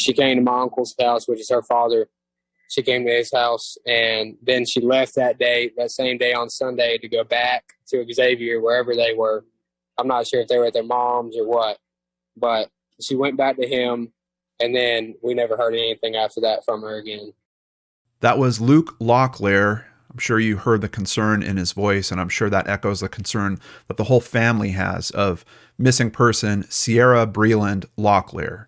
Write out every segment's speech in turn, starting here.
she came to my uncle's house, which is her father. She came to his house, and then she left that same day on Sunday to go back to Xavier, wherever they were. I'm not sure if they were at their mom's or what, but she went back to him, and then we never heard anything after that from her again. That was Luke Locklair. I'm sure you heard the concern in his voice, and I'm sure that echoes the concern that the whole family has of missing person Ciera Breland Locklair.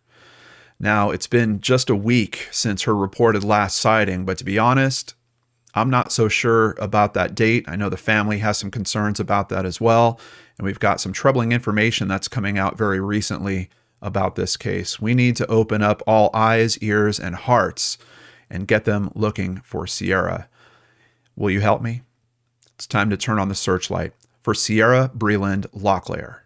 Now, it's been just a week since her reported last sighting, but to be honest, I'm not so sure about that date. I know the family has some concerns about that as well, and we've got some troubling information that's coming out very recently about this case. We need to open up all eyes, ears, and hearts and get them looking for Ciera. Will you help me? It's time to turn on the searchlight for Ciera Breland Locklair.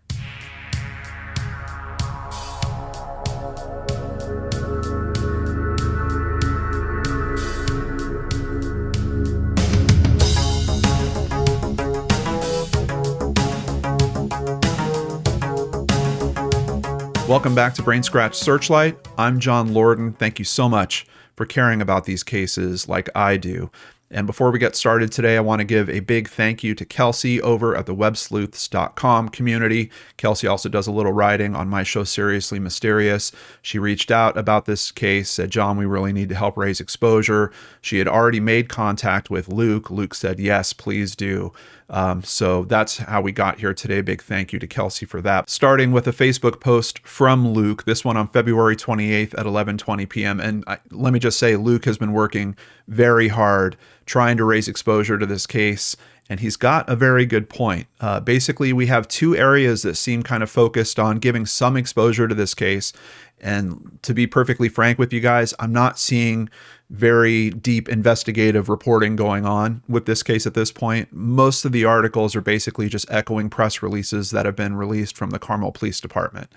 Welcome back to Brainscratch Searchlight. I'm John Lorden. Thank you so much for caring about these cases like I do. And before we get started today, I want to give a big thank you to Kelsey over at the websleuths.com community. Kelsey also does a little writing on my show, Seriously Mysterious. She reached out about this case, said, John, we really need to help raise exposure. She had already made contact with Luke. Luke said, yes, please do. So that's how we got here today. Big thank you to Kelsey for that. Starting with a Facebook post from Luke, this one on February 28th at 11:20 p.m. And let me just say, Luke has been working very hard trying to raise exposure to this case, and he's got a very good point. Basically, we have two areas that seem kind of focused on giving some exposure to this case. And to be perfectly frank with you guys, I'm not seeing very deep investigative reporting going on with this case at this point. Most of the articles are basically just echoing press releases that have been released from the Carmel Police Department.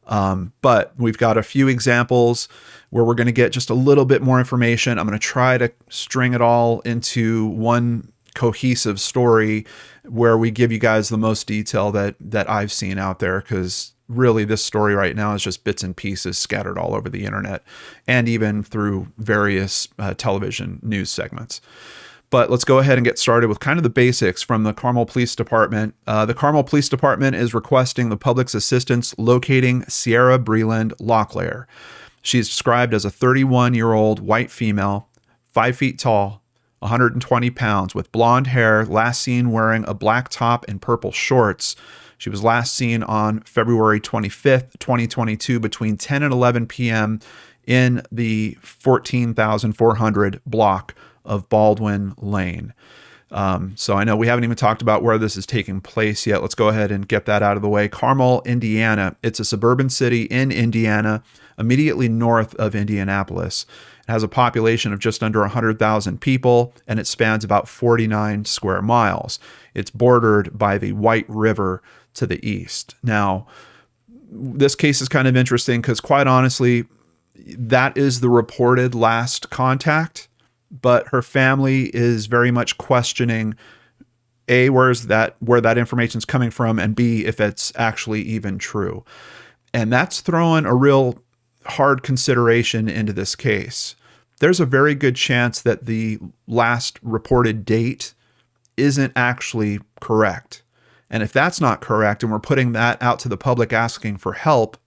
But we've got a few examples where we're going to get just a little bit more information. I'm going to try to string it all into one cohesive story where we give you guys the most detail that I've seen out there, because really this story right now is just bits and pieces scattered all over the internet and even through various television news segments. But let's go ahead and get started with kind of the basics from the Carmel Police Department. The Carmel Police Department is requesting the public's assistance locating Ciera Breland Locklair. She's described as a 31-year-old white female, 5 feet tall, 120 pounds, with blonde hair, last seen wearing a black top and purple shorts. She was last seen on February 25th, 2022, between 10 and 11 p.m. in the 14,400 block of Baldwin Lane. So I know we haven't even talked about where this is taking place yet. Let's go ahead and get that out of the way. Carmel, Indiana. It's a suburban city in Indiana, immediately north of Indianapolis. It has a population of just under 100,000 people, and it spans about 49 square miles. It's bordered by the White River to the east. Now, this case is kind of interesting because, quite honestly, that is the reported last contact, but her family is very much questioning A, where that information is coming from, and B, if it's actually even true. And that's throwing a real hard consideration into this case. There's a very good chance that the last reported date isn't actually correct. And if that's not correct, and we're putting that out to the public asking for help,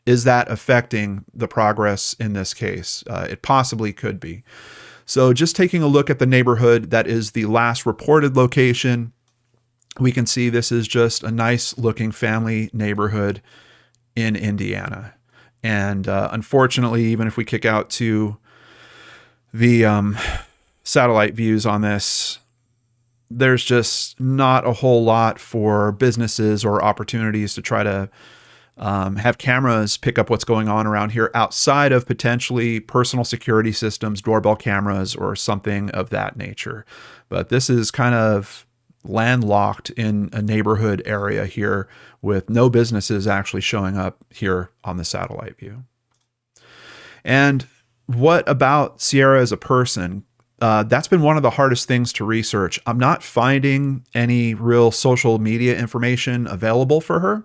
is that affecting the progress in this case? It possibly could be. So just taking a look at the neighborhood that is the last reported location, we can see this is just a nice looking family neighborhood in Indiana. And unfortunately, even if we kick out to the satellite views on this, there's just not a whole lot for businesses or opportunities to try to have cameras pick up what's going on around here outside of potentially personal security systems, doorbell cameras, or something of that nature. But this is kind of landlocked in a neighborhood area here with no businesses actually showing up here on the satellite view. And what about Ciera as a person? That's been one of the hardest things to research. I'm not finding any real social media information available for her.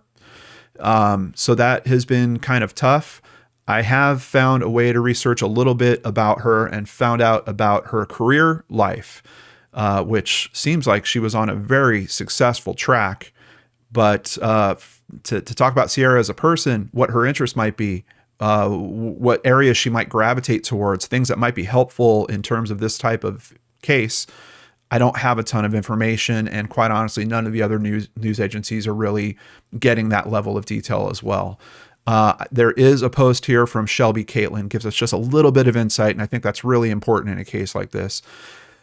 So that has been kind of tough. I have found a way to research a little bit about her and found out about her career life, which seems like she was on a very successful track. But to talk about Ciera as a person, what her interests might be, what areas she might gravitate towards, things that might be helpful in terms of this type of case, I don't have a ton of information. And quite honestly, none of the other news agencies are really getting that level of detail as well. There is a post here from Shelby Caitlin, gives us just a little bit of insight, and I think that's really important in a case like this.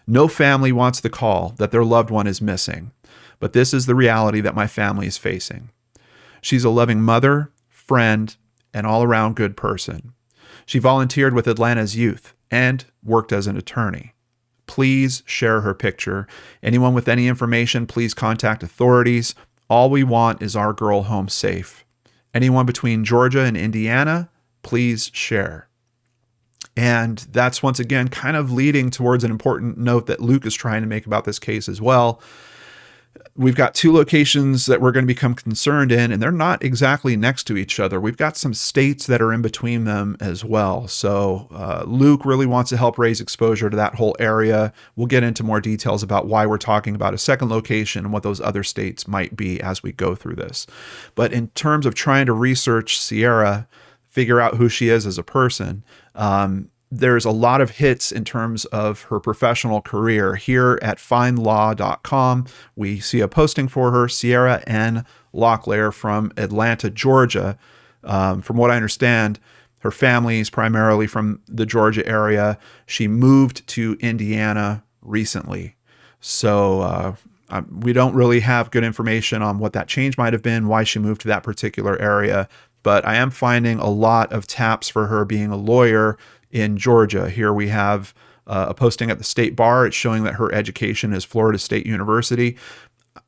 No family wants the call that their loved one is missing, but this is the reality that my family is facing. She's a loving mother, friend, and all-around good person. She volunteered with Atlanta's youth and worked as an attorney. Please share her picture. Anyone with any information, please contact authorities. All we want is our girl home safe. Anyone between Georgia and Indiana, please share. And that's once again kind of leading towards an important note that Luke is trying to make about this case as well. We've got two locations that we're going to become concerned in, and they're not exactly next to each other. We've got some states that are in between them as well. So Luke really wants to help raise exposure to that whole area. We'll get into more details about why we're talking about a second location and what those other states might be as we go through this. But in terms of trying to research Ciera, figure out who she is as a person, there's a lot of hits in terms of her professional career. Here at findlaw.com, we see a posting for her, Ciera N. Locklair from Atlanta, Georgia. From what I understand, her family is primarily from the Georgia area. She moved to Indiana recently. So we don't really have good information on what that change might have been, why she moved to that particular area. But I am finding a lot of taps for her being a lawyer in Georgia. Here we have a posting at the state bar. It's showing that her education is Florida State University.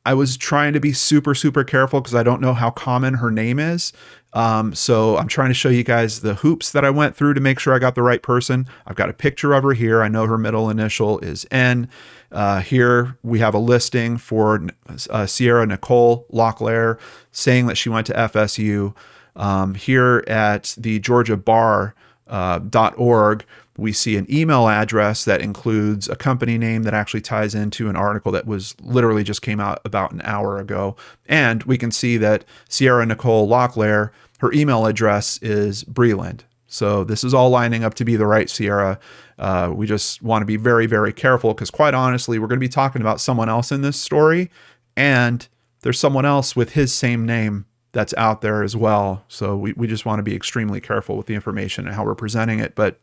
I was trying to be super, super careful because I don't know how common her name is. So I'm trying to show you guys the hoops that I went through to make sure I got the right person. I've got a picture of her here. I know her middle initial is N. Here we have a listing for Ciera Nicole Locklair saying that she went to FSU. Here at the Georgia Bar, .org, we see an email address that includes a company name that actually ties into an article that was literally just came out about an hour ago. And we can see that Ciera Nicole Locklair, her email address is Breland. So this is all lining up to be the right Ciera. We just want to be very, very careful because quite honestly, we're going to be talking about someone else in this story. And there's someone else with his same name that's out there as well. So we just want to be extremely careful with the information and how we're presenting it. But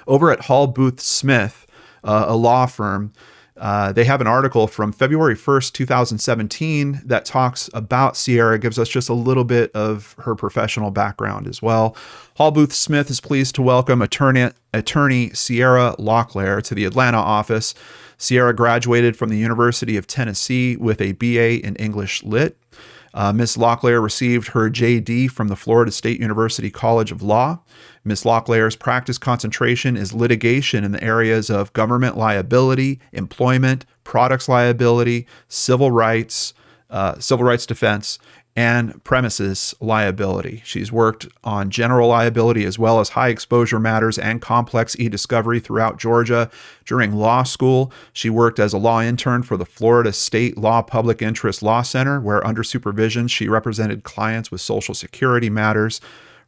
over at Hall Booth Smith, a law firm, they have an article from February 1st, 2017 that talks about Ciera, gives us just a little bit of her professional background as well. Hall Booth Smith is pleased to welcome attorney Ciera Locklair to the Atlanta office. Ciera graduated from the University of Tennessee with a BA in English Lit. Ms. Locklair received her JD from the Florida State University College of Law. Ms. Locklair's practice concentration is litigation in the areas of government liability, employment, products liability, civil rights defense, and premises liability. She's worked on general liability as well as high exposure matters and complex e-discovery throughout Georgia. During law school, she worked as a law intern for the Florida State Law Public Interest Law Center, where under supervision, she represented clients with Social Security matters.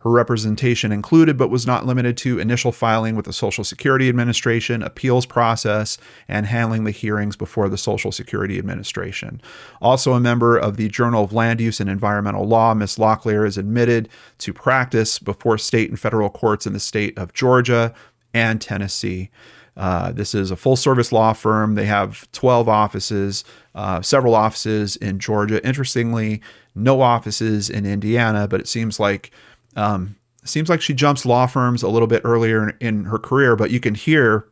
Her representation included, but was not limited to, initial filing with the Social Security Administration, appeals process, and handling the hearings before the Social Security Administration. Also a member of the Journal of Land Use and Environmental Law, Ms. Locklair is admitted to practice before state and federal courts in the state of Georgia and Tennessee. This is a full-service law firm. They have 12 offices, several offices in Georgia. Interestingly, no offices in Indiana, but it seems like she jumps law firms a little bit earlier in her career, but you can hear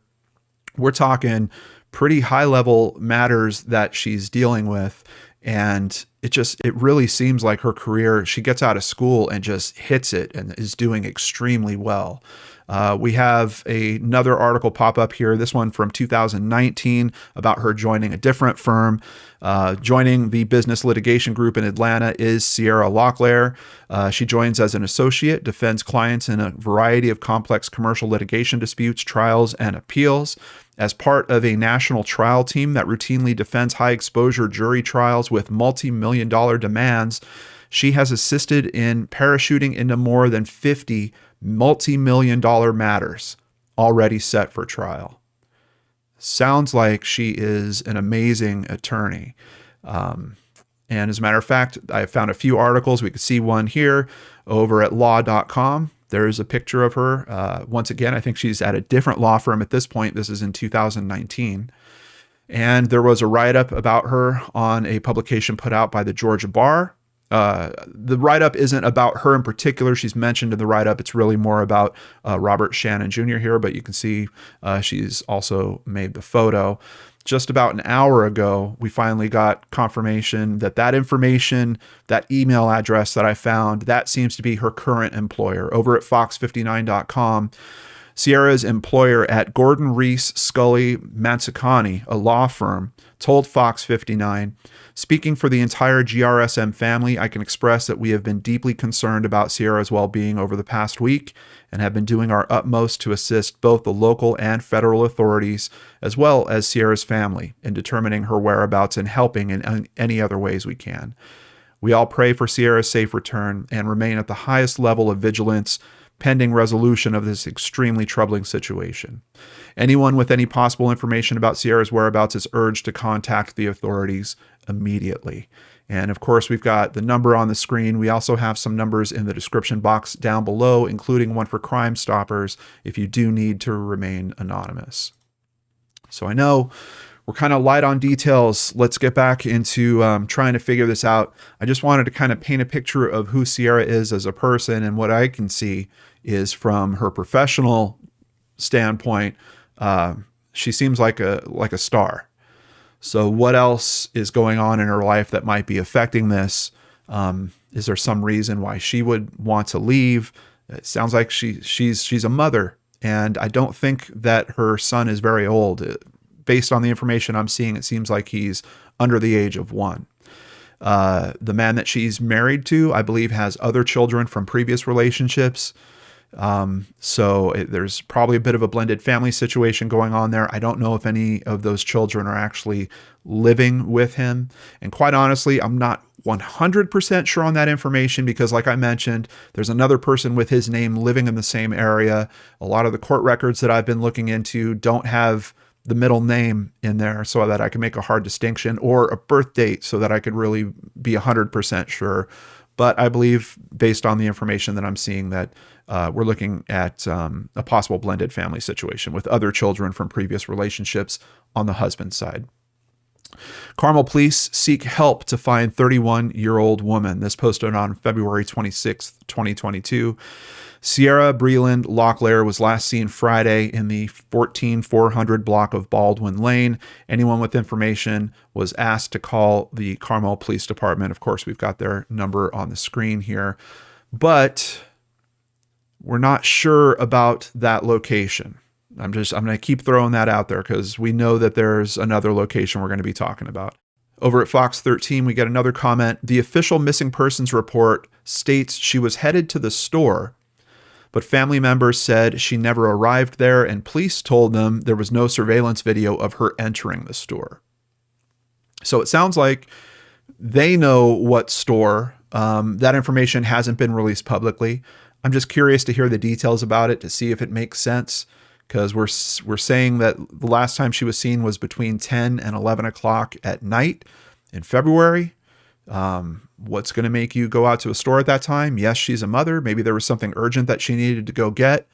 we're talking pretty high level matters that she's dealing with. And it really seems like her career, she gets out of school and just hits it and is doing extremely well. We have another article pop up here, this one from 2019, about her joining a different firm. Joining the business litigation group in Atlanta is Ciera Locklair. She joins as an associate, defends clients in a variety of complex commercial litigation disputes, trials, and appeals. As part of a national trial team that routinely defends high-exposure jury trials with multi-million-dollar demands, she has assisted in parachuting into more than 50 multi-million-dollar matters already set for trial. Sounds like she is an amazing attorney. And as a matter of fact, I found a few articles. We could see one here over at law.com. There's a picture of her. Once again, I think she's at a different law firm at this point. This is in 2019. And there was a write-up about her on a publication put out by the Georgia Bar. The write-up isn't about her in particular. She's mentioned in the write-up. It's really more about Robert Shannon Jr. here, but you can see she's also made the photo. Just about an hour ago, we finally got confirmation that that information, that email address that I found, that seems to be her current employer. Over at fox59.com, Ciera's employer at Gordon Reese Scully Manzacani, a law firm, told Fox 59, "Speaking for the entire GRSM family, I can express that we have been deeply concerned about Ciera's well-being over the past week and have been doing our utmost to assist both the local and federal authorities, as well as Ciera's family, in determining her whereabouts and helping in any other ways we can. We all pray for Ciera's safe return and remain at the highest level of vigilance pending resolution of this extremely troubling situation. Anyone with any possible information about Ciera's whereabouts is urged to contact the authorities immediately." And of course, we've got the number on the screen. We also have some numbers in the description box down below, including one for Crime Stoppers if you do need to remain anonymous. So I know we're kind of light on details. Let's get back into trying to figure this out. I just wanted to kind of paint a picture of who Ciera is as a person, and what I can see is from her professional standpoint, she seems like a star. So what else is going on in her life that might be affecting this? Is there some reason why she would want to leave? It sounds like she's a mother, and I don't think that her son is very old. Based on the information I'm seeing, it seems like he's under the age of 1. The man that she's married to, I believe, has other children from previous relationships. So there's probably a bit of a blended family situation going on there. I don't know if any of those children are actually living with him. And quite honestly, I'm not 100% sure on that information because, like I mentioned, there's another person with his name living in the same area. A lot of the court records that I've been looking into don't have the middle name in there so that I can make a hard distinction, or a birth date so that I could really be 100% sure. But I believe, based on the information that I'm seeing, that we're looking at a possible blended family situation with other children from previous relationships on the husband's side. Carmel police seek help to find 31-year-old woman. This posted on February 26th, 2022. Ciera Breland Locklair was last seen Friday in the 14400 block of Baldwin Lane. Anyone with information was asked to call the Carmel Police Department. Of course, we've got their number on the screen here, but we're not sure about that location. I'm going to keep throwing that out there because we know that there's another location we're going to be talking about. Over at Fox 13, we get another comment. The official missing persons report states she was headed to the store, but family members said she never arrived there, and police told them there was no surveillance video of her entering the store. So it sounds like they know what store. That information hasn't been released publicly. I'm just curious to hear the details about it to see if it makes sense, because we're saying that the last time she was seen was between 10 and 11 o'clock at night in February. What's going to make you go out to a store at that time? Yes, she's a mother. Maybe there was something urgent that she needed to go get.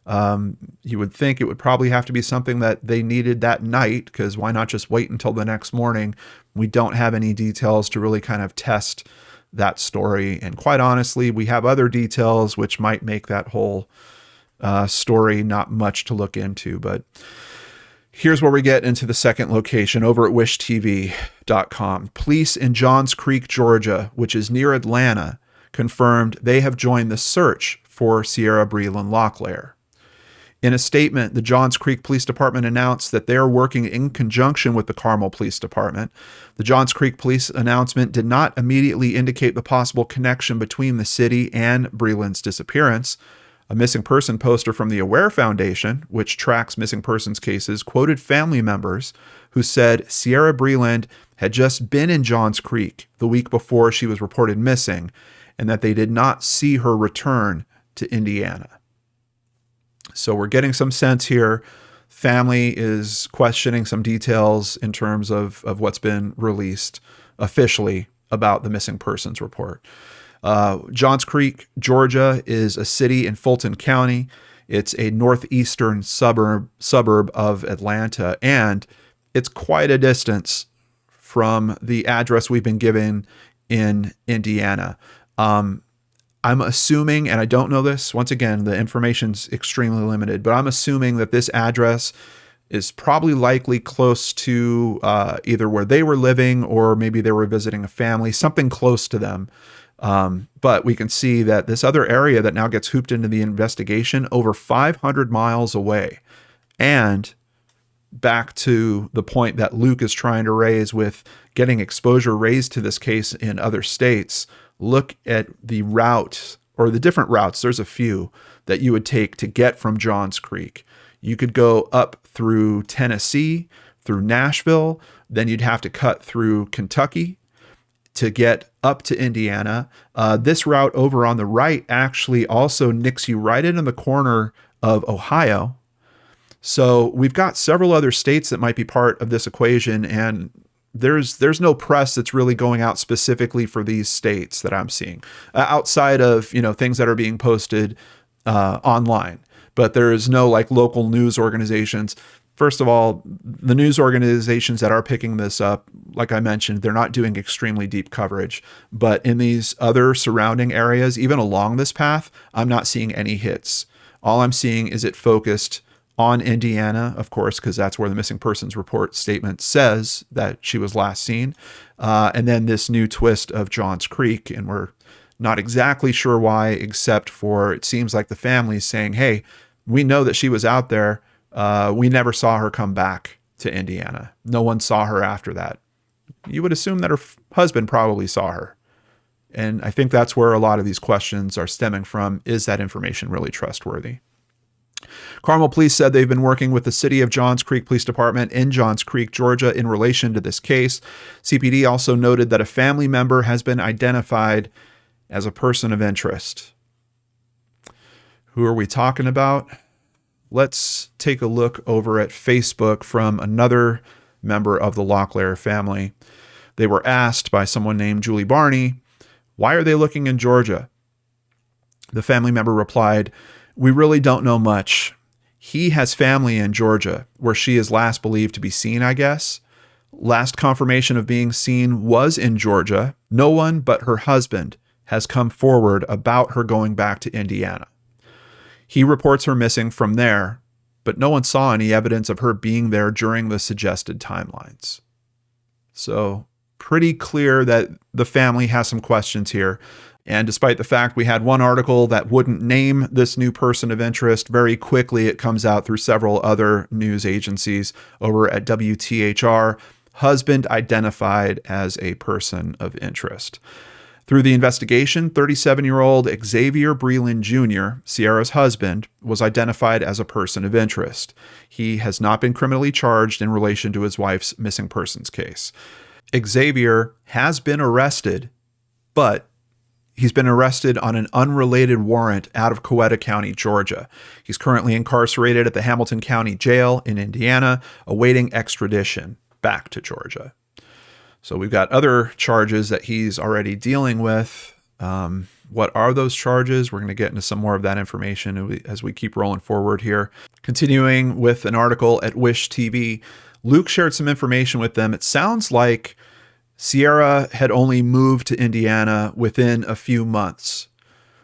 You would think it would probably have to be something that they needed that night, because why not just wait until the next morning? We don't have any details to really kind of test that story. And quite honestly, we have other details which might make that whole story not much to look into. But here's where we get into the second location over at wishtv.com. Police in Johns Creek, Georgia, which is near Atlanta, confirmed they have joined the search for Ciera Breland Locklair. In a statement, the Johns Creek Police Department announced that they are working in conjunction with the Carmel Police Department. The Johns Creek Police announcement did not immediately indicate the possible connection between the city and Breland's disappearance. A missing person poster from the Aware Foundation, which tracks missing persons cases, quoted family members who said Ciera Breland had just been in Johns Creek the week before she was reported missing, and that they did not see her return to Indiana. So we're getting some sense here. Family is questioning some details in terms of what's been released officially about the missing persons report. Johns Creek, Georgia is a city in Fulton County. It's a northeastern suburb of Atlanta, and it's quite a distance from the address we've been given in Indiana. I'm assuming, and I don't know this, once again, the information's extremely limited, but I'm assuming that this address is probably likely close to either where they were living or maybe they were visiting a family, something close to them. But we can see that this other area that now gets hooped into the investigation, over 500 miles away. And back to the point that Luke is trying to raise with getting exposure raised to this case in other states, look at the route or the different routes. There's a few that you would take to get from Johns Creek. You could go up through Tennessee, through Nashville, then you'd have to cut through Kentucky to get up to Indiana. This route over on the right actually also nicks you right into the corner of Ohio. So we've got several other states that might be part of this equation, and there's no press that's really going out specifically for these states that I'm seeing outside of, things that are being posted online, but there is no like local news organizations. First of all, the news organizations that are picking this up, like I mentioned, they're not doing extremely deep coverage, but in these other surrounding areas, even along this path, I'm not seeing any hits. All I'm seeing is it focused on Indiana, of course, because that's where the missing persons report statement says that she was last seen. And then this new twist of Johns Creek, and we're not exactly sure why, except for it seems like the family's saying, hey, we know that she was out there. We never saw her come back to Indiana. No one saw her after that. You would assume that her husband probably saw her. And I think that's where a lot of these questions are stemming from. Is that information really trustworthy? Carmel Police said they've been working with the City of Johns Creek Police Department in Johns Creek, Georgia, in relation to this case. CPD also noted that a family member has been identified as a person of interest. Who are we talking about? Let's take a look over at Facebook from another member of the Locklair family. They were asked by someone named Julie Barney, why are they looking in Georgia? The family member replied, we really don't know much. He has family in Georgia, where she is last believed to be seen, I guess. Last confirmation of being seen was in Georgia. No one but her husband has come forward about her going back to Indiana. He reports her missing from there, but no one saw any evidence of her being there during the suggested timelines. So pretty clear that the family has some questions here. And despite the fact we had one article that wouldn't name this new person of interest, very quickly it comes out through several other news agencies over at WTHR, husband identified as a person of interest. Through the investigation, 37-year-old Xavier Breland Jr., Ciera's husband, was identified as a person of interest. He has not been criminally charged in relation to his wife's missing persons case. Xavier has been arrested, but he's been arrested on an unrelated warrant out of Coweta County, Georgia. He's currently incarcerated at the Hamilton County Jail in Indiana, awaiting extradition back to Georgia. So we've got other charges that he's already dealing with. What are those charges? We're going to get into some more of that information as we keep rolling forward here. Continuing with an article at Wish TV, Luke shared some information with them. It sounds like Ciera had only moved to Indiana within a few months,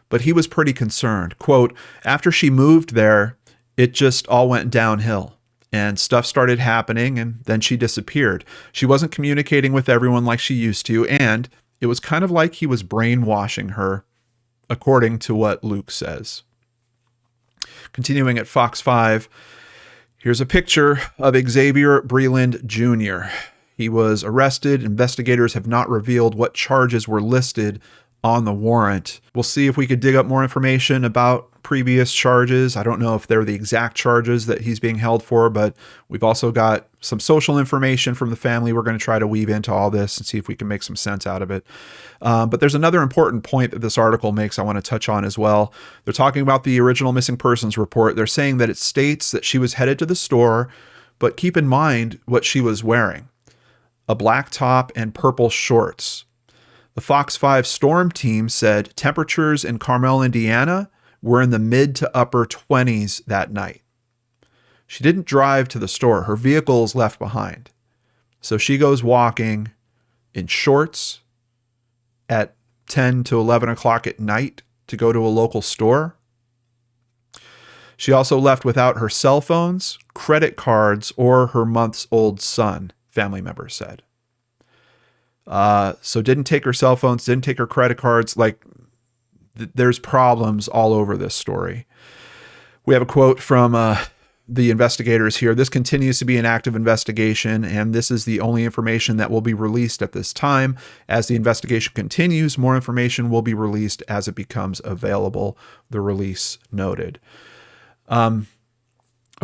but he was pretty concerned. Quote, after she moved there, it just all went downhill and stuff started happening, and then she disappeared. She wasn't communicating with everyone like she used to, and it was kind of like he was brainwashing her, according to what Luke says. Continuing at Fox 5, here's a picture of Xavier Breland Jr. He was arrested. Investigators have not revealed what charges were listed on the warrant. We'll see if we could dig up more information about previous charges. I don't know if they're the exact charges that he's being held for, but we've also got some social information from the family we're going to try to weave into all this and see if we can make some sense out of it. But there's another important point that this article makes I want to touch on as well. They're talking about the original missing persons report. They're saying that it states that she was headed to the store, but keep in mind what she was wearing: a black top and purple shorts. The Fox 5 storm team said temperatures in Carmel, Indiana were in the mid to upper 20s that night. She didn't drive to the store. Her vehicle is left behind. So she goes walking in shorts at 10 to 11 o'clock at night to go to a local store. She also left without her cell phones, credit cards, or her months-old son, family members said. So didn't take her cell phones, didn't take her credit cards. There's problems all over this story. We have a quote from the investigators here. This continues to be an active investigation, and this is the only information that will be released at this time. As the investigation continues, more information will be released as it becomes available, the release noted. Of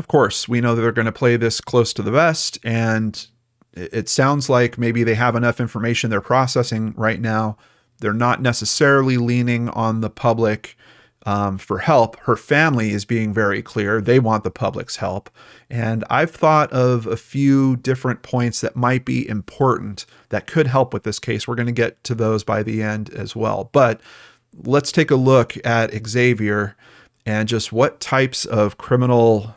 course, we know that they're going to play this close to the vest, and it sounds like maybe they have enough information they're processing right now. They're not necessarily leaning on the public for help. Her family is being very clear. They want the public's help. And I've thought of a few different points that might be important that could help with this case. We're going to get to those by the end as well. But let's take a look at Xavier and just what types of criminal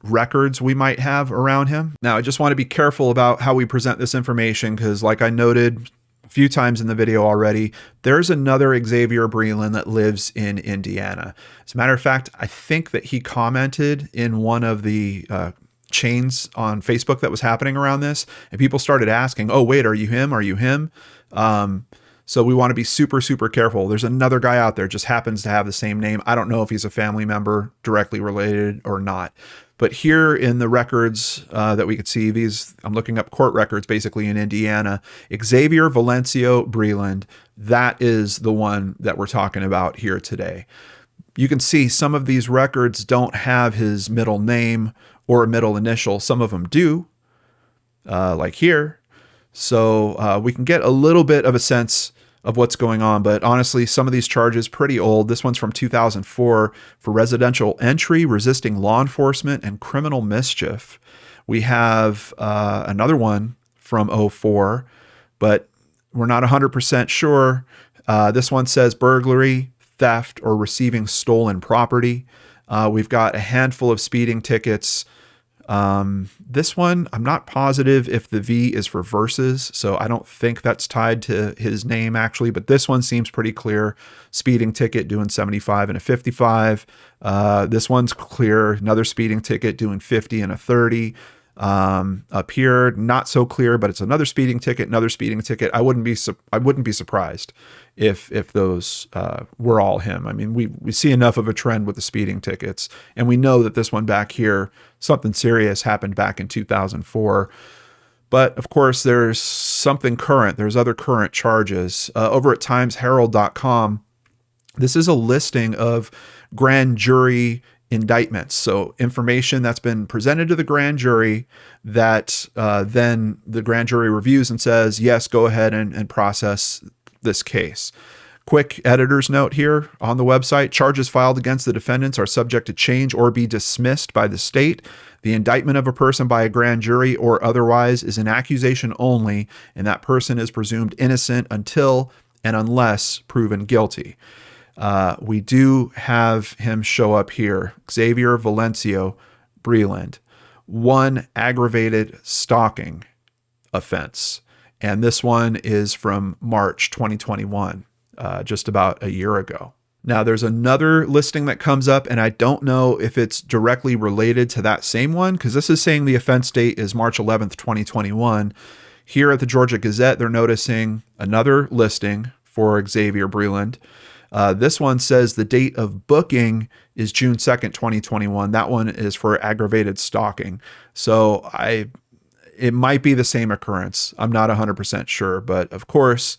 records we might have around him. Now, I just want to be careful about how we present this information because, like I noted a few times in the video already, there's another Xavier Breland that lives in Indiana. As a matter of fact, I think that he commented in one of the chains on Facebook that was happening around this, and people started asking, oh, wait, are you him? Are you him? So we want to be super, super careful. There's another guy out there, just happens to have the same name. I don't know if he's a family member directly related or not. But here in the records that we could see, I'm looking up court records basically in Indiana, Xavier Valencio Breland, that is the one that we're talking about here today. You can see some of these records don't have his middle name or a middle initial. Some of them do, like here. So we can get a little bit of a sense of what's going on. But honestly, some of these charges pretty old. This one's from 2004 for residential entry, resisting law enforcement, and criminal mischief. We have another one from 2004, but we're not 100% sure. This one says burglary, theft, or receiving stolen property. We've got a handful of speeding tickets. This one, I'm not positive if the V is for verses, so I don't think that's tied to his name actually, but this one seems pretty clear. Speeding ticket doing 75 and a 55. This one's clear. Another speeding ticket doing 50 and a 30. Up here, not so clear, but it's another speeding ticket, another speeding ticket. I wouldn't be surprised if those were all him. I mean, we see enough of a trend with the speeding tickets, and we know that this one back here, something serious happened back in 2004. But of course, there's something current. There's other current charges. Over at timesherald.com, this is a listing of grand jury indictments. So information that's been presented to the grand jury that then the grand jury reviews and says, yes, go ahead and process this case. Quick editor's note here on the website: charges filed against the defendants are subject to change or be dismissed by the state. The indictment of a person by a grand jury or otherwise is an accusation only, and that person is presumed innocent until and unless proven guilty. We do have him show up here, Xavier Valencio Breland, one aggravated stalking offense. And this one is from March 2021, just about a year ago. Now, there's another listing that comes up, and I don't know if it's directly related to that same one, because this is saying the offense date is March 11th, 2021. Here at the Georgia Gazette, they're noticing another listing for Xavier Breland. This one says the date of booking is June 2nd, 2021. That one is for aggravated stalking. So it might be the same occurrence. I'm not 100% sure, but of course,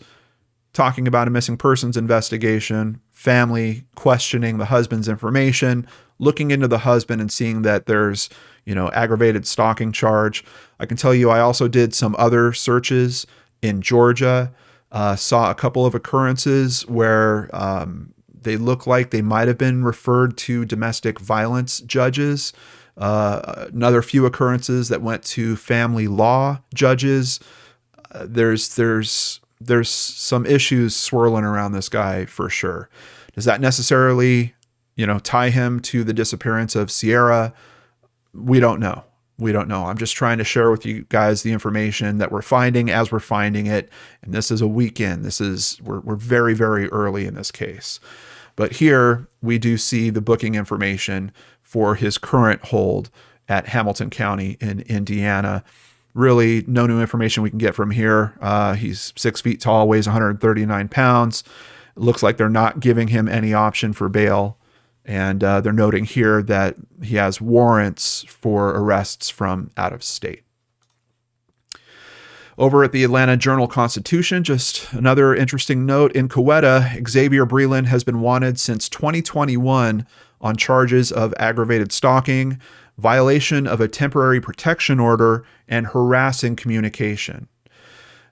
talking about a missing persons investigation, family questioning the husband's information, looking into the husband and seeing that there's, aggravated stalking charge. I can tell you, I also did some other searches in Georgia, saw a couple of occurrences where they look like they might have been referred to domestic violence judges. Another few occurrences that went to family law judges. There's some issues swirling around this guy for sure. Does that necessarily, tie him to the disappearance of Ciera? We don't know. I'm just trying to share with you guys the information that we're finding as we're finding it. And this is a weekend. We're very, very early in this case. But here we do see the booking information for his current hold at Hamilton County in Indiana. Really no new information we can get from here. He's 6 feet tall, weighs 139 pounds. It looks like they're not giving him any option for bail. And they're noting here that he has warrants for arrests from out of state. Over at the Atlanta Journal-Constitution, just another interesting note. In Coweta, Xavier Breland has been wanted since 2021 on charges of aggravated stalking, violation of a temporary protection order, and harassing communication.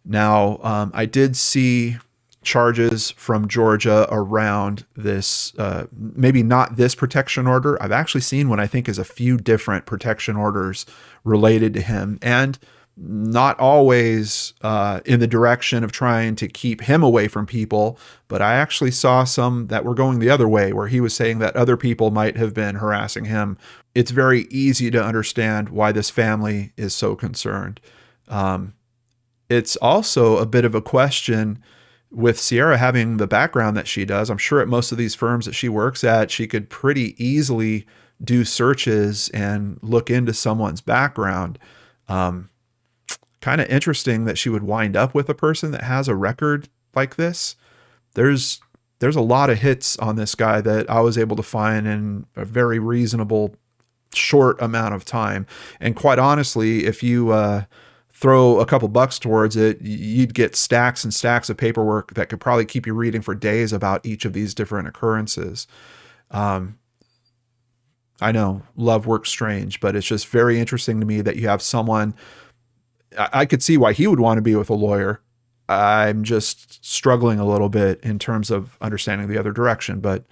Now, I did see charges from Georgia around this, maybe not this protection order. I've actually seen what I think is a few different protection orders related to him, and not always in the direction of trying to keep him away from people, but I actually saw some that were going the other way, where he was saying that other people might have been harassing him. It's very easy to understand why this family is so concerned. It's also a bit of a question with Ciera having the background that she does. I'm sure at most of these firms that she works at, she could pretty easily do searches and look into someone's background. Kind of interesting that she would wind up with a person that has a record like this. There's a lot of hits on this guy that I was able to find in a very reasonable short amount of time. And quite honestly, if you throw a couple bucks towards it, you'd get stacks and stacks of paperwork that could probably keep you reading for days about each of these different occurrences. I know love works strange, but it's just very interesting to me that you have someone. I could see why he would want to be with a lawyer. I'm just struggling a little bit in terms of understanding the other direction, but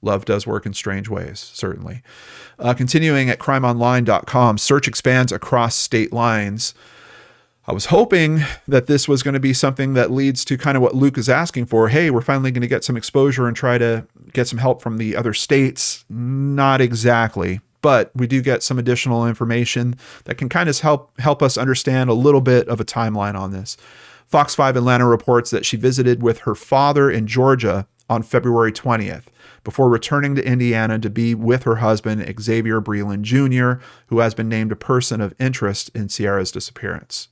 love does work in strange ways, certainly. Continuing at crimeonline.com, search expands across state lines. I was hoping that this was going to be something that leads to kind of what Luke is asking for. Hey, we're finally going to get some exposure and try to get some help from the other states. Not exactly, but we do get some additional information that can kind of help us understand a little bit of a timeline on this. Fox 5 Atlanta reports that she visited with her father in Georgia on February 20th before returning to Indiana to be with her husband, Xavier Breland Jr., who has been named a person of interest in Ciera's disappearance.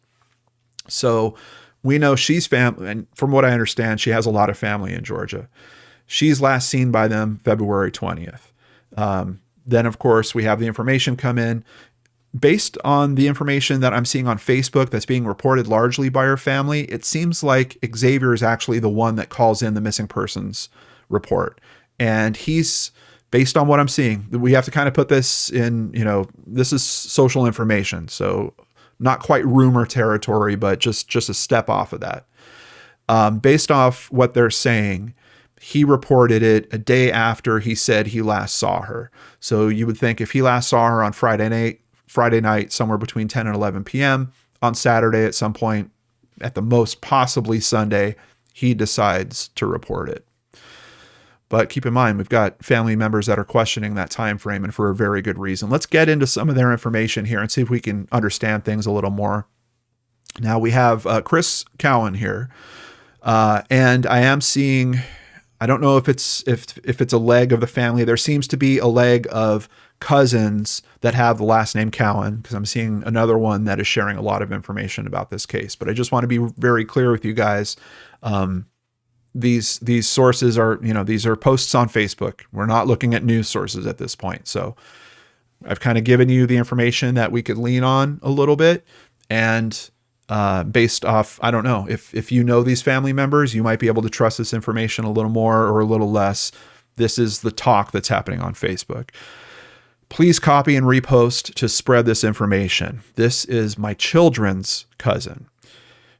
So we know she's family, and from what I understand, she has a lot of family in Georgia. She's last seen by them February 20th. Then, of course, we have the information come in. Based on the information that I'm seeing on Facebook that's being reported largely by her family, it seems like Xavier is actually the one that calls in the missing persons report. And he's, based on what I'm seeing, we have to kind of put this in, this is social information. So not quite rumor territory, but just a step off of that. Based off what they're saying, he reported it a day after he said he last saw her. So you would think if he last saw her on Friday night, somewhere between 10 and 11 p.m., on Saturday at some point, at the most possibly Sunday, he decides to report it. But keep in mind, we've got family members that are questioning that time frame, and for a very good reason. Let's get into some of their information here and see if we can understand things a little more. Now we have Chris Cowan here, and I am seeing, I don't know if it's a leg of the family. There seems to be a leg of cousins that have the last name Cowan, because I'm seeing another one that is sharing a lot of information about this case. But I just want to be very clear with you guys. these sources are, these are posts on Facebook. We're not looking at news sources at this point. So I've kind of given you the information that we could lean on a little bit. And based off, I don't know, if you know these family members, you might be able to trust this information a little more or a little less. This is the talk that's happening on Facebook. Please copy and repost to spread this information. This is my children's cousin.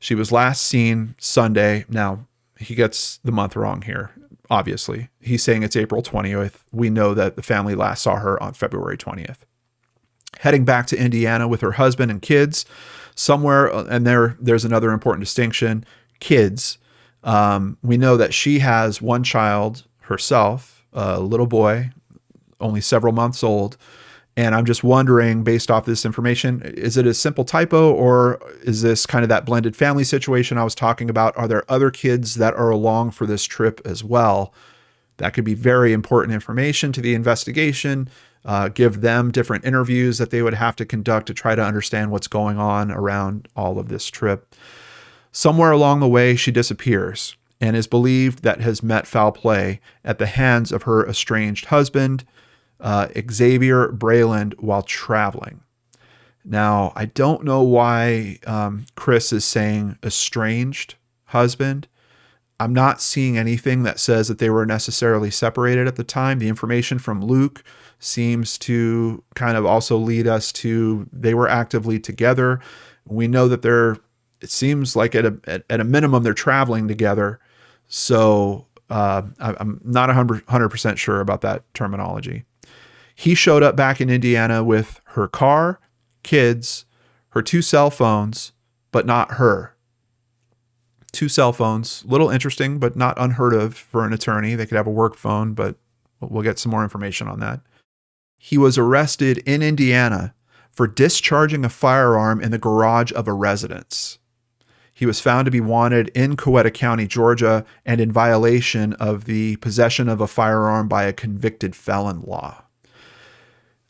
She was last seen Sunday. Now, he gets the month wrong here, obviously. He's saying it's April 20th. We know that the family last saw her on February 20th. Heading back to Indiana with her husband and kids somewhere, and there's another important distinction, kids. We know that she has one child herself, a little boy, only several months old. And I'm just wondering, based off this information, is it a simple typo, or is this kind of that blended family situation I was talking about? Are there other kids that are along for this trip as well? That could be very important information to the investigation. Give them different interviews that they would have to conduct to try to understand what's going on around all of this trip. Somewhere along the way, she disappears and is believed that has met foul play at the hands of her estranged husband, Xavier Breland, while traveling. Now, I don't know why Chris is saying estranged husband. I'm not seeing anything that says that they were necessarily separated at the time. The information from Luke seems to kind of also lead us to they were actively together. We know that it seems like at a minimum, they're traveling together. So I'm not 100% sure about that terminology. He showed up back in Indiana with her car, kids, her 2 cell phones, but not her. 2 cell phones, little interesting, but not unheard of for an attorney. They could have a work phone, but we'll get some more information on that. He was arrested in Indiana for discharging a firearm in the garage of a residence. He was found to be wanted in Coweta County, Georgia, and in violation of the possession of a firearm by a convicted felon law.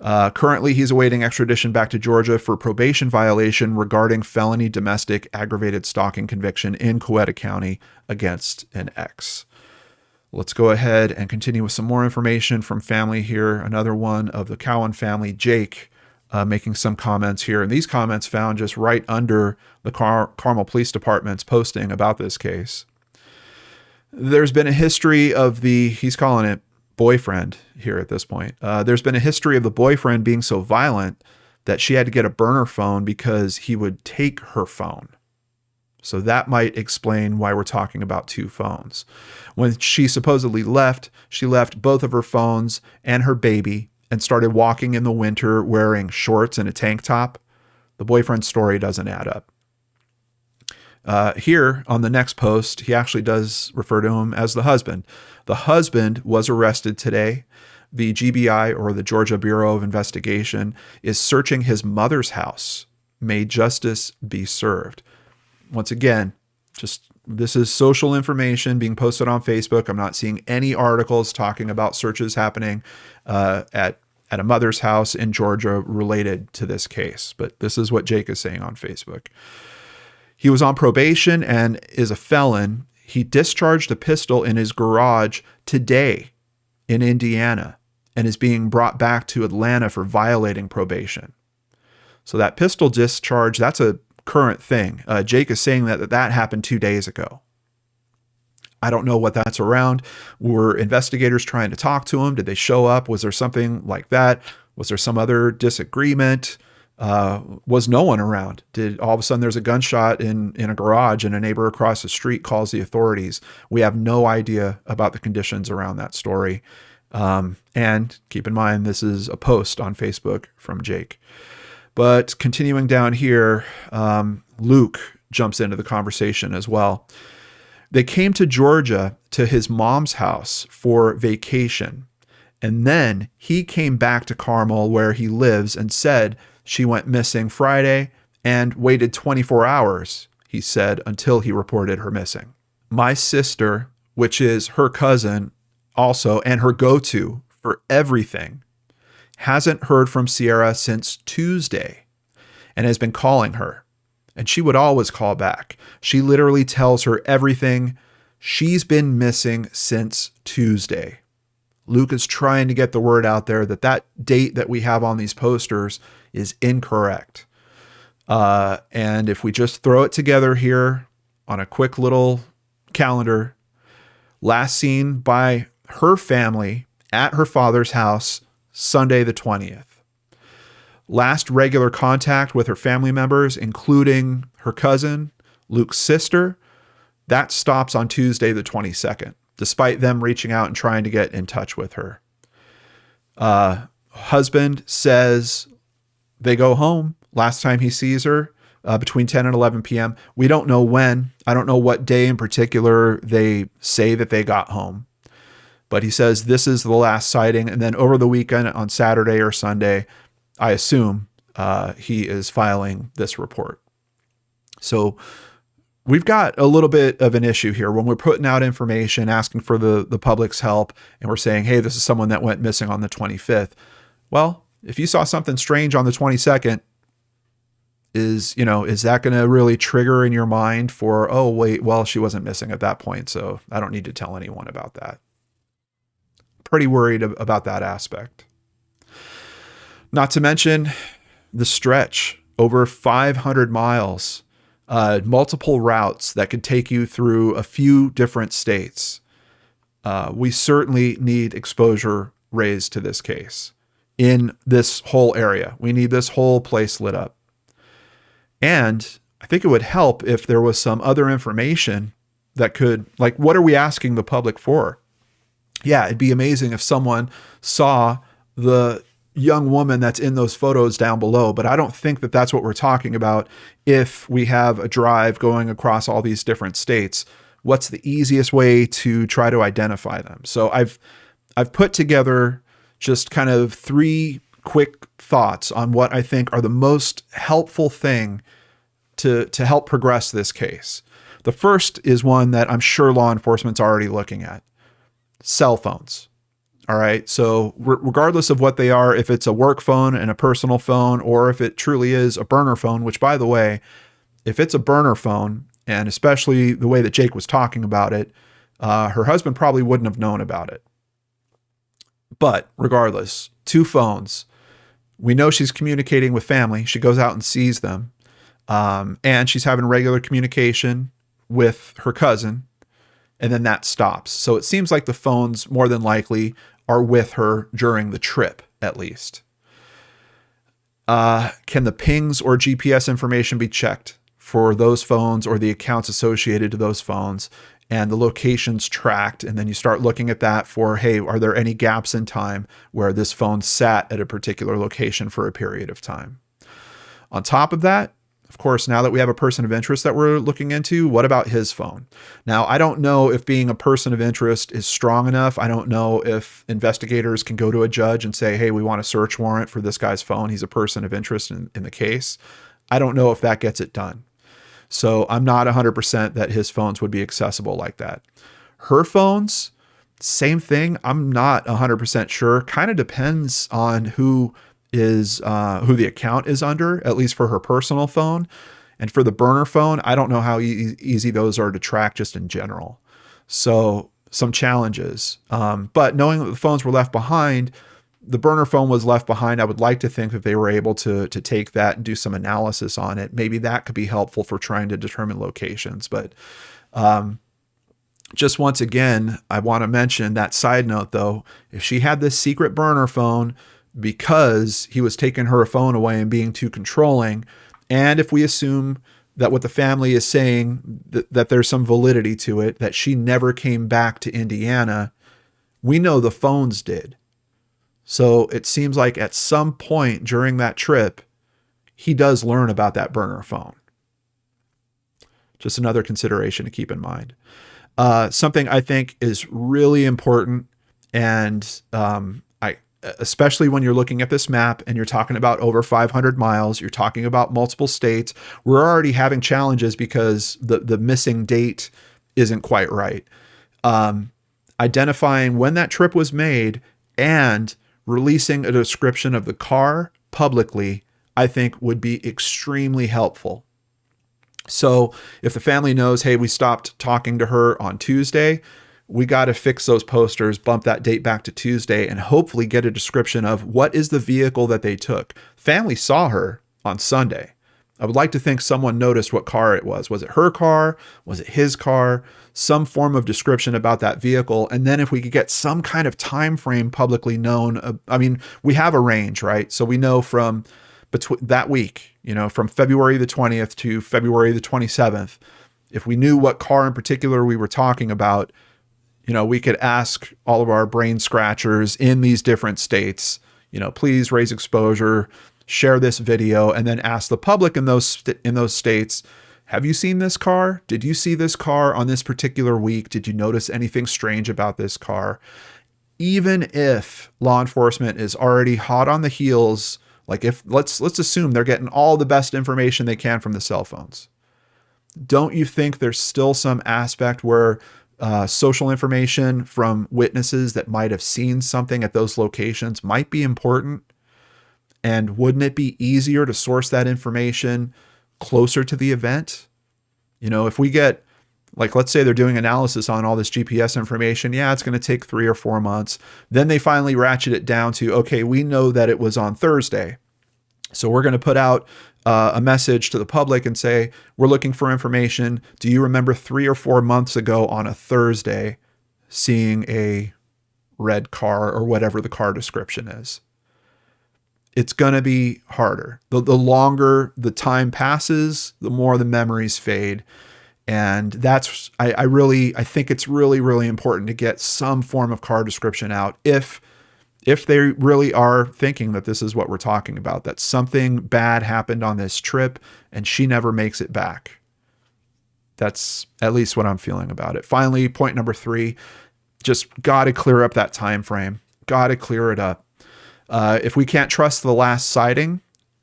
Currently, he's awaiting extradition back to Georgia for probation violation regarding felony domestic aggravated stalking conviction in Coweta County against an ex. Let's go ahead and continue with some more information from family here. Another one of the Cowan family, Jake, making some comments here. And these comments found just right under the Carmel Police Department's posting about this case. There's been a history of he's calling it boyfriend here at this point. There's been a history of the boyfriend being so violent that she had to get a burner phone because he would take her phone. So that might explain why we're talking about 2 phones. When she supposedly left, she left both of her phones and her baby and started walking in the winter wearing shorts and a tank top. The boyfriend's story doesn't add up. Here on the next post, he actually does refer to him as the husband. The husband was arrested today. The GBI, or the Georgia Bureau of Investigation, is searching his mother's house. May justice be served. Once again, this is social information being posted on Facebook. I'm not seeing any articles talking about searches happening at a mother's house in Georgia related to this case. But this is what Jake is saying on Facebook. He was on probation and is a felon. He discharged a pistol in his garage today in Indiana and is being brought back to Atlanta for violating probation. So that pistol discharge, that's a current thing. Jake is saying that happened 2 days ago. I don't know what that's around. Were investigators trying to talk to him? Did they show up? Was there something like that? Was there some other disagreement? Was no one around? Did all of a sudden there's a gunshot in a garage and a neighbor across the street calls the authorities? We have no idea about the conditions around that story. And keep in mind, this is a post on Facebook from Jake. But continuing down here, Luke jumps into the conversation as well. They came to Georgia to his mom's house for vacation. And then he came back to Carmel where he lives and said she went missing Friday and waited 24 hours, he said, until he reported her missing. My sister, which is her cousin also and her go-to for everything, hasn't heard from Ciera since Tuesday and has been calling her. And she would always call back. She literally tells her everything She's been missing since Tuesday. Luke is trying to get the word out there that that date that we have on these posters is incorrect. And if we just throw it together here on a quick little calendar, last seen by her family at her father's house, Sunday the 20th. Last regular contact with her family members, including her cousin, Luke's sister, that stops on Tuesday the 22nd, despite them reaching out and trying to get in touch with her. Husband says they go home. Last time he sees her, between 10 and 11 p.m. We don't know when. I don't know what day in particular they say that they got home. But he says this is the last sighting. And then over the weekend on Saturday or Sunday, I assume he is filing this report. So we've got a little bit of an issue here when we're putting out information, asking for the public's help, and we're saying, hey, this is someone that went missing on the 25th. Well, if you saw something strange on the 22nd, is that going to really trigger in your mind for, oh, wait, well, she wasn't missing at that point, so I don't need to tell anyone about that. Pretty worried about that aspect. Not to mention the stretch, over 500 miles, multiple routes that could take you through a few different states. We certainly need exposure raised to this case in this whole area. We need this whole place lit up. And I think it would help if there was some other information that could, like, what are we asking the public for? Yeah, it'd be amazing if someone saw the young woman that's in those photos down below, but I don't think that that's what we're talking about. If we have a drive going across all these different states, what's the easiest way to try to identify them? So I've put together just kind of 3 quick thoughts on what I think are the most helpful thing to help progress this case. The first is one that I'm sure law enforcement's already looking at. Cell phones. All right. So regardless of what they are, if it's a work phone and a personal phone, or if it truly is a burner phone, which, by the way, if it's a burner phone, and especially the way that Jake was talking about it, her husband probably wouldn't have known about it. But regardless, 2 phones. We know she's communicating with family. She goes out and sees them. And she's having regular communication with her cousin. And then that stops. So it seems like the phones more than likely are with her during the trip, at least. Can the pings or GPS information be checked for those phones or the accounts associated to those phones, and the locations tracked? And then you start looking at that for, hey, are there any gaps in time where this phone sat at a particular location for a period of time? On top of that, of course, now that we have a person of interest that we're looking into, what about his phone? Now, I don't know if being a person of interest is strong enough. I don't know if investigators can go to a judge and say, hey, we want a search warrant for this guy's phone. He's a person of interest in the case. I don't know if that gets it done. So I'm not 100% that his phones would be accessible like that. Her phones, same thing. I'm not 100% sure. Kind of depends on who the account is under, at least for her personal phone. And for the burner phone, I don't know how easy those are to track just in general. So some challenges. But knowing that the phones were left behind, the burner phone was left behind, I would like to think that they were able to take that and do some analysis on it. Maybe that could be helpful for trying to determine locations. But just once again, I want to mention that side note, though. If she had this secret burner phone because he was taking her phone away and being too controlling, and if we assume that what the family is saying, that there's some validity to it, that she never came back to Indiana, we know the phones did. So it seems like at some point during that trip, he does learn about that burner phone. Just another consideration to keep in mind. Something I think is really important, and especially when you're looking at this map and you're talking about over 500 miles, you're talking about multiple states. We're already having challenges because the missing date isn't quite right. Identifying when that trip was made and releasing a description of the car publicly, I think would be extremely helpful. So if the family knows, hey, we stopped talking to her on Tuesday, we got to fix those posters, bump that date back to Tuesday, and hopefully get a description of what is the vehicle that they took. Family saw her on Sunday. I would like to think someone noticed what car it was. Was it her car? Was it his car? Some form of description about that vehicle. And then if we could get some kind of time frame publicly known, I mean, we have a range, right? So we know from between that week, from February the 20th to February the 27th, if we knew what car in particular we were talking about, we could ask all of our brain scratchers in these different states, please raise exposure, share this video, and then ask the public in those states, have you seen this car? Did you see this car on this particular week? Did you notice anything strange about this car? Even if law enforcement is already hot on the heels, like if let's assume they're getting all the best information they can from the cell phones. Don't you think there's still some aspect where social information from witnesses that might have seen something at those locations might be important? And wouldn't it be easier to source that information closer to the event? If we get, like, let's say they're doing analysis on all this GPS information. Yeah, it's going to take 3 or 4 months. Then they finally ratchet it down to, okay, we know that it was on Thursday. So we're going to put out a message to the public and say, we're looking for information. Do you remember 3 or 4 months ago on a Thursday seeing a red car or whatever the car description is? It's going to be harder. The longer the time passes, the more the memories fade. And that's, I think it's really, really important to get some form of car description out if they really are thinking that this is what we're talking about, that something bad happened on this trip and she never makes it back. That's at least what I'm feeling about it. Finally, point number 3, just got to clear up that time frame. Got to clear it up. If we can't trust the last sighting,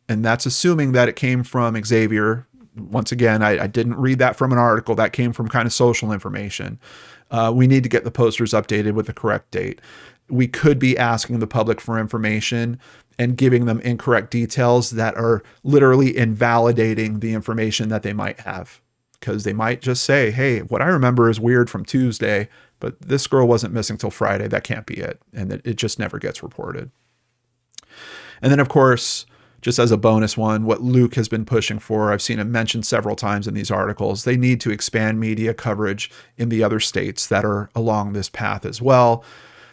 and that's assuming that it came from Xavier. Once again, I didn't read that from an article. That came from kind of social information. We need to get the posters updated with the correct date. We could be asking the public for information and giving them incorrect details that are literally invalidating the information that they might have. Because they might just say, hey, what I remember is weird from Tuesday, but this girl wasn't missing till Friday. That can't be it. And it just never gets reported. And then, of course, just as a bonus one, what Luke has been pushing for, I've seen it mentioned several times in these articles, they need to expand media coverage in the other states that are along this path as well.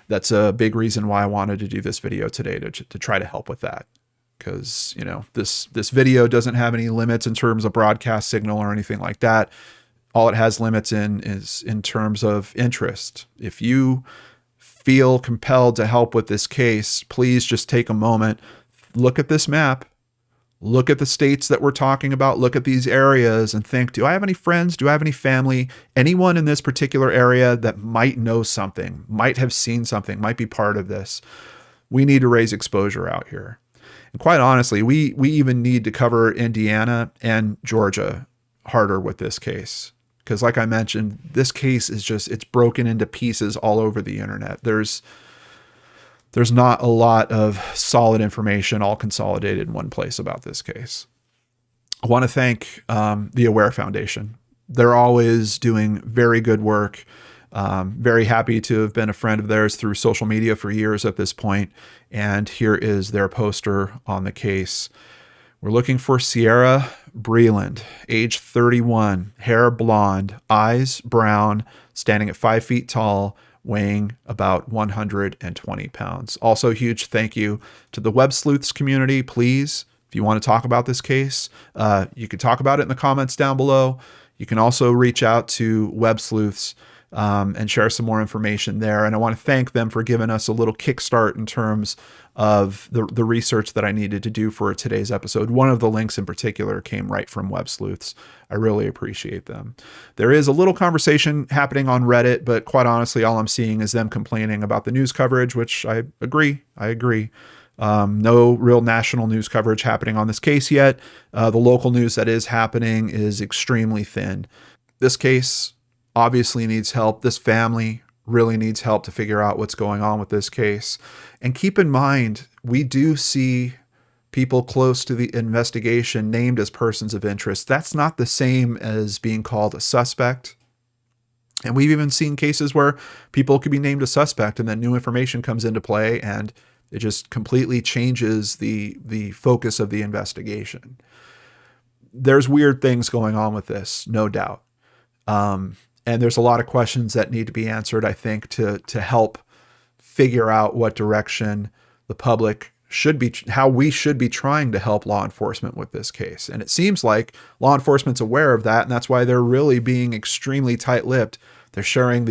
That's a big reason why I wanted to do this video today, to try to help with that. Because, this video doesn't have any limits in terms of broadcast signal or anything like that. All it has limits is in terms of interest. If you feel compelled to help with this case, please just take a moment, look at this map, look at the states that we're talking about, look at these areas and think, do I have any friends? Do I have any family? Anyone in this particular area that might know something, might have seen something, might be part of this? We need to raise exposure out here. And quite honestly, we even need to cover Indiana and Georgia harder with this case. Because like I mentioned, this case is it's broken into pieces all over the internet. There's not a lot of solid information all consolidated in one place about this case. I want to thank the Aware Foundation. They're always doing very good work. Very happy to have been a friend of theirs through social media for years at this point. And here is their poster on the case. We're looking for Ciera Breland, age 31, hair blonde, eyes brown, standing at 5 feet tall, weighing about 120 pounds. Also, huge thank you to the Web Sleuths community. Please, if you want to talk about this case, you can talk about it in the comments down below. You can also reach out to Web Sleuths and share some more information there. And I want to thank them for giving us a little kickstart in terms of the research that I needed to do for today's episode. One of the links in particular came right from Web Sleuths. I really appreciate them. There is a little conversation happening on Reddit, but quite honestly, all I'm seeing is them complaining about the news coverage, which I agree. No real national news coverage happening on this case yet. The local news that is happening is extremely thin. This case obviously needs help. This family really needs help to figure out what's going on with this case. And keep in mind, we do see people close to the investigation named as persons of interest. That's not the same as being called a suspect. And we've even seen cases where people could be named a suspect and then new information comes into play and it just completely changes the focus of the investigation. There's weird things going on with this, no doubt. And there's a lot of questions that need to be answered, I think, to help figure out what direction the public should be, how we should be trying to help law enforcement with this case. And it seems like law enforcement's aware of that, and that's why they're really being extremely tight-lipped. They're sharing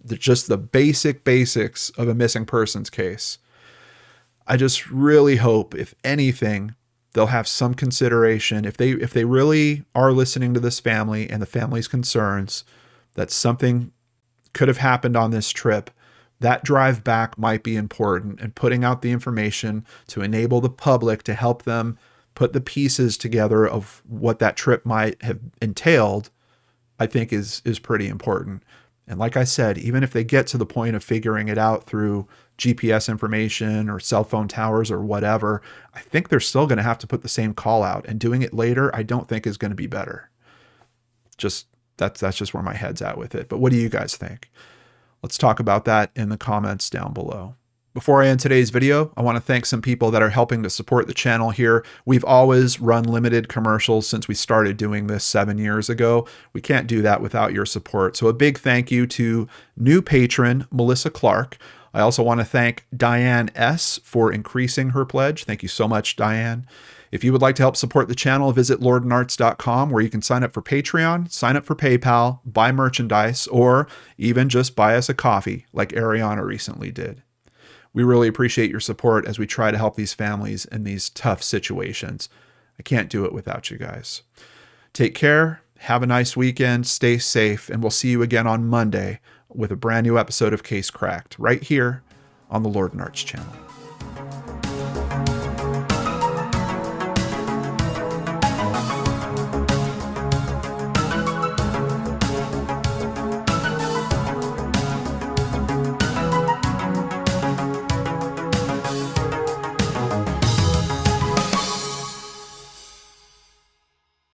just the basics of a missing persons case. I just really hope, if anything, they'll have some consideration, if they really are listening to this family and the family's concerns, that something could have happened on this trip. That drive back might be important, and putting out the information to enable the public to help them put the pieces together of what that trip might have entailed, I think is pretty important. And like I said, even if they get to the point of figuring it out through GPS information or cell phone towers or whatever, I think they're still going to have to put the same call out, and doing it later, I don't think is going to be better. That's just where my head's at with it. But what do you guys think? Let's talk about that in the comments down below. Before I end today's video, I want to thank some people that are helping to support the channel here. We've always run limited commercials since we started doing this 7 years ago. We can't do that without your support. So a big thank you to new patron Melissa Clark. I also want to thank Diane S. for increasing her pledge. Thank you so much, Diane. If you would like to help support the channel, visit lordandarts.com, where you can sign up for Patreon, sign up for PayPal, buy merchandise, or even just buy us a coffee like Ariana recently did. We really appreciate your support as we try to help these families in these tough situations. I can't do it without you guys. Take care, have a nice weekend, stay safe, and we'll see you again on Monday with a brand new episode of Case Cracked right here on the Lord and Arts channel.